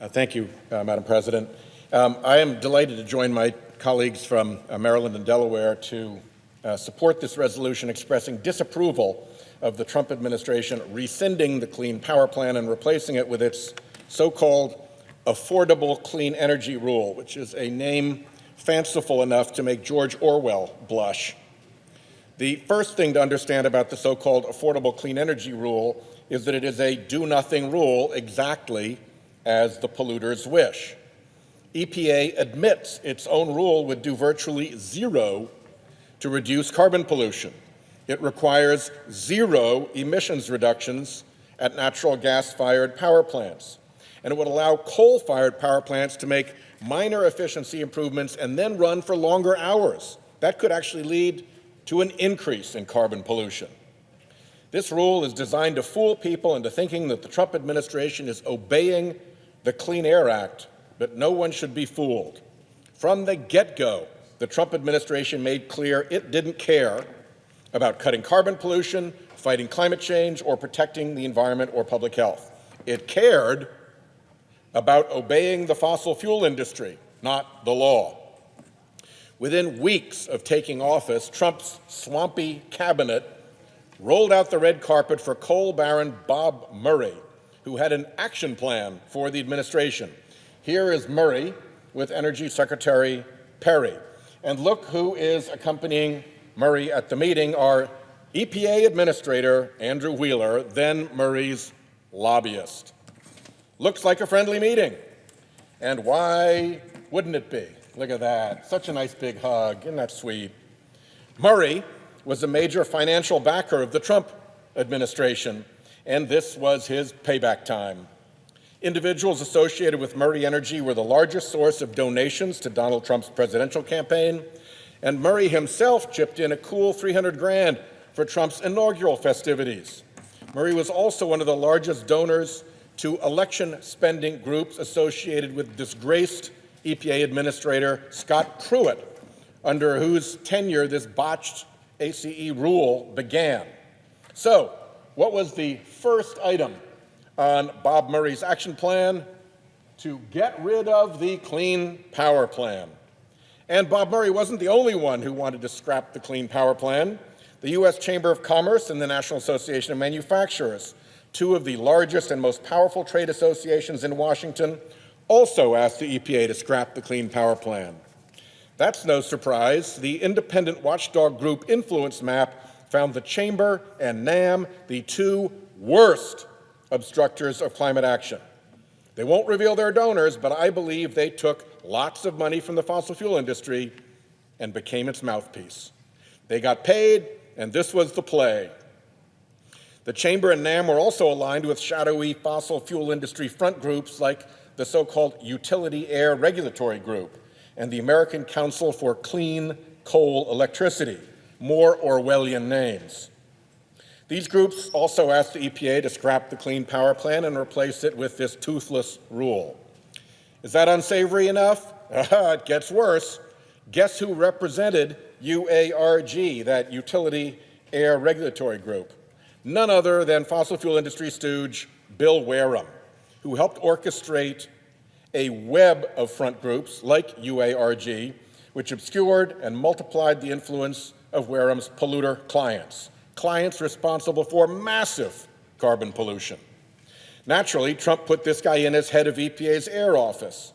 Thank you, Madam President. I am delighted to join my colleagues from Maryland and Delaware to support this resolution expressing disapproval of the Trump administration rescinding the Clean Power Plan and replacing it with its so-called Affordable Clean Energy Rule, which is a name fanciful enough to make George Orwell blush. The first thing to understand about the so-called Affordable Clean Energy Rule is that it is a do-nothing rule, exactly as the polluters wish. EPA admits its own rule would do virtually zero to reduce carbon pollution. It requires zero emissions reductions at natural gas-fired power plants. And it would allow coal-fired power plants to make minor efficiency improvements and then run for longer hours. That could actually lead to an increase in carbon pollution. This rule is designed to fool people into thinking that the Trump administration is obeying the Clean Air Act, but no one should be fooled. From the get-go, the Trump administration made clear it didn't care about cutting carbon pollution, fighting climate change, or protecting the environment or public health. It cared about obeying the fossil fuel industry, not the law. Within weeks of taking office, Trump's swampy cabinet rolled out the red carpet for coal baron Bob Murray, who had an action plan for the administration. Here is Murray with Energy Secretary Perry. And look who is accompanying Murray at the meeting, our EPA Administrator, Andrew Wheeler, then Murray's lobbyist. Looks like a friendly meeting. And why wouldn't it be? Look at that. Such a nice big hug. Isn't that sweet? Murray was a major financial backer of the Trump administration, and this was his payback time. Individuals associated with Murray Energy were the largest source of donations to Donald Trump's presidential campaign, and Murray himself chipped in a cool $300,000 for Trump's inaugural festivities. Murray was also one of the largest donors to election spending groups associated with disgraced EPA Administrator Scott Pruitt, under whose tenure this botched ACE rule began. So, what was the first item on Bob Murray's action plan? To get rid of the Clean Power Plan. And Bob Murray wasn't the only one who wanted to scrap the Clean Power Plan. The U.S. Chamber of Commerce and the National Association of Manufacturers, two of the largest and most powerful trade associations in Washington, also asked the EPA to scrap the Clean Power Plan. That's no surprise. The independent watchdog group Influence Map found the Chamber and NAM the two worst obstructors of climate action. They won't reveal their donors, but I believe they took lots of money from the fossil fuel industry and became its mouthpiece. They got paid, and this was the play. The Chamber and NAM were also aligned with shadowy fossil fuel industry front groups like the so-called Utility Air Regulatory Group and the American Council for Clean Coal Electricity, more Orwellian names. These groups also asked the EPA to scrap the Clean Power Plan and replace it with this toothless rule. Is that unsavory enough? It gets worse. Guess who represented UARG, that Utility Air Regulatory Group? None other than fossil fuel industry stooge Bill Wareham, who helped orchestrate a web of front groups like UARG, which obscured and multiplied the influence of Wareham's polluter clients responsible for massive carbon pollution. Naturally, Trump put this guy in as head of EPA's air office.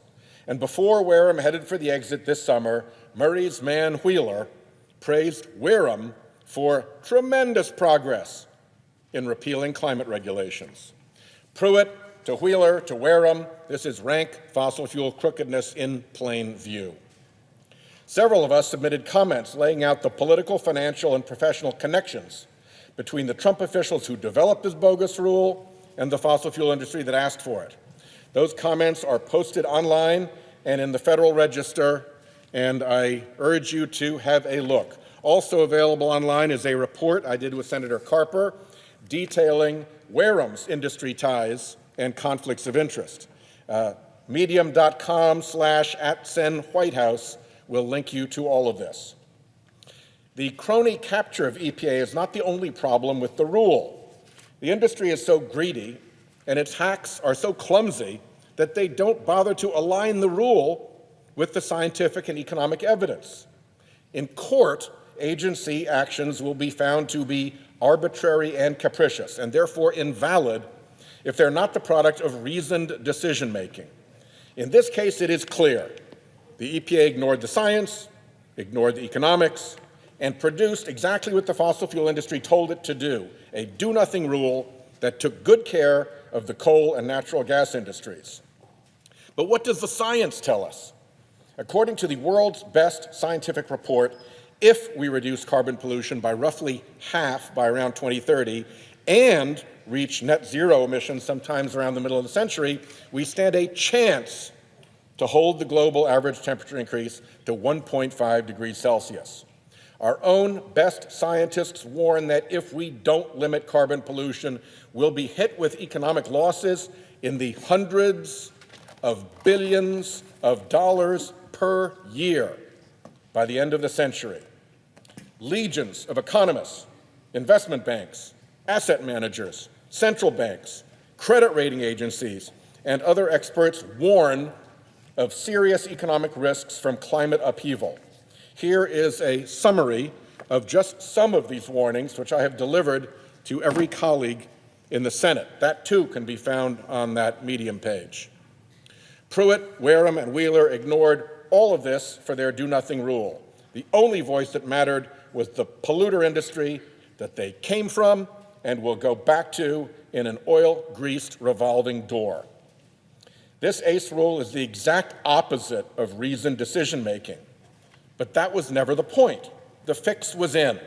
And before Wareham headed for the exit this summer, Murray's man Wheeler praised Wareham for tremendous progress in repealing climate regulations. Pruitt to Wheeler to Wareham, this is rank fossil fuel crookedness in plain view. Several of us submitted comments laying out the political, financial, and professional connections between the Trump officials who developed this bogus rule and the fossil fuel industry that asked for it. Those comments are posted online and in the Federal Register, and I urge you to have a look. Also available online is a report I did with Senator Carper detailing Wareham's industry ties and conflicts of interest. Medium.com/@SenWhitehouse will link you to all of this. The crony capture of EPA is not the only problem with the rule. The industry is so greedy and its hacks are so clumsy that they don't bother to align the rule with the scientific and economic evidence. In court, agency actions will be found to be arbitrary and capricious, and therefore invalid if they're not the product of reasoned decision-making. In this case, it is clear. The EPA ignored the science, ignored the economics, and produced exactly what the fossil fuel industry told it to do, a do-nothing rule that took good care of the coal and natural gas industries. But what does the science tell us? According to the world's best scientific report, if we reduce carbon pollution by roughly half by around 2030 and reach net zero emissions sometimes around the middle of the century, we stand a chance to hold the global average temperature increase to 1.5 degrees Celsius. Our own best scientists warn that if we don't limit carbon pollution, we'll be hit with economic losses in the hundreds of billions of dollars per year by the end of the century. Legions of economists, investment banks, asset managers, central banks, credit rating agencies, and other experts warn of serious economic risks from climate upheaval. Here is a summary of just some of these warnings, which I have delivered to every colleague in the Senate. That, too, can be found on that Medium page. Pruitt, Wareham, and Wheeler ignored all of this for their do-nothing rule. The only voice that mattered was the polluter industry that they came from and will go back to in an oil-greased revolving door. This ACE rule is the exact opposite of reasoned decision-making. But that was never the point. The fix was in.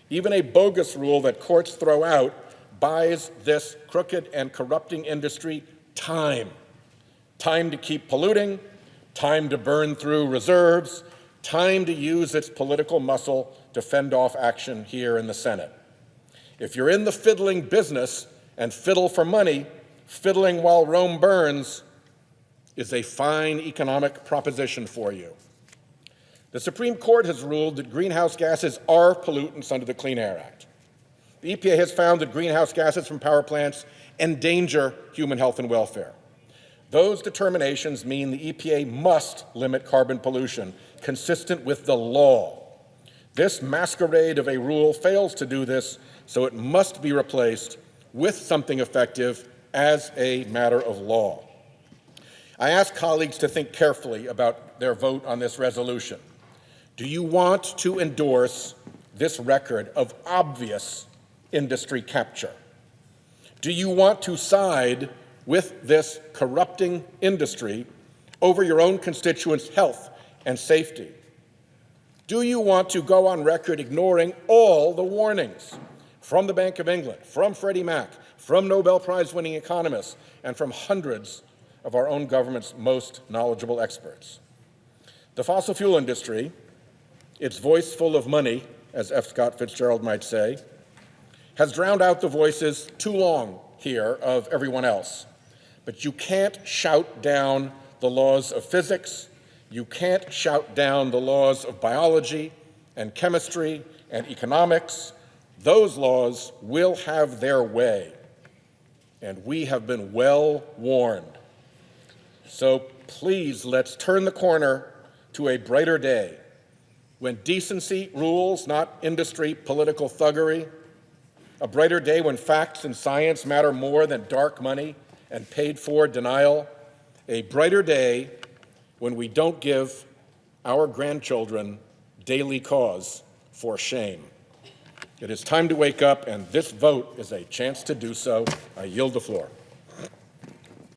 Even a bogus rule that courts throw out buys this crooked and corrupting industry time. Time to keep polluting, time to burn through reserves, time to use its political muscle to fend off action here in the Senate. If you're in the fiddling business and fiddle for money, fiddling while Rome burns is a fine economic proposition for you. The Supreme Court has ruled that greenhouse gases are pollutants under the Clean Air Act. The EPA has found that greenhouse gases from power plants endanger human health and welfare. Those determinations mean the EPA must limit carbon pollution consistent with the law. This masquerade of a rule fails to do this, so it must be replaced with something effective as a matter of law. I ask colleagues to think carefully about their vote on this resolution. Do you want to endorse this record of obvious industry capture? Do you want to side with this corrupting industry over your own constituents' health and safety? Do you want to go on record ignoring all the warnings from the Bank of England, from Freddie Mac, from Nobel Prize-winning economists, and from hundreds of our own government's most knowledgeable experts? The fossil fuel industry, its voice full of money, as F. Scott Fitzgerald might say, has drowned out the voices too long here of everyone else. But you can't shout down the laws of physics, you can't shout down the laws of biology and chemistry and economics. Those laws will have their way, and we have been well warned. So please, let's turn the corner to a brighter day when decency rules, not industry political thuggery, a brighter day when facts and science matter more than dark money and paid-for denial, a brighter day when we don't give our grandchildren daily cause for shame. It is time to wake up, and this vote is a chance to do so. I yield the floor.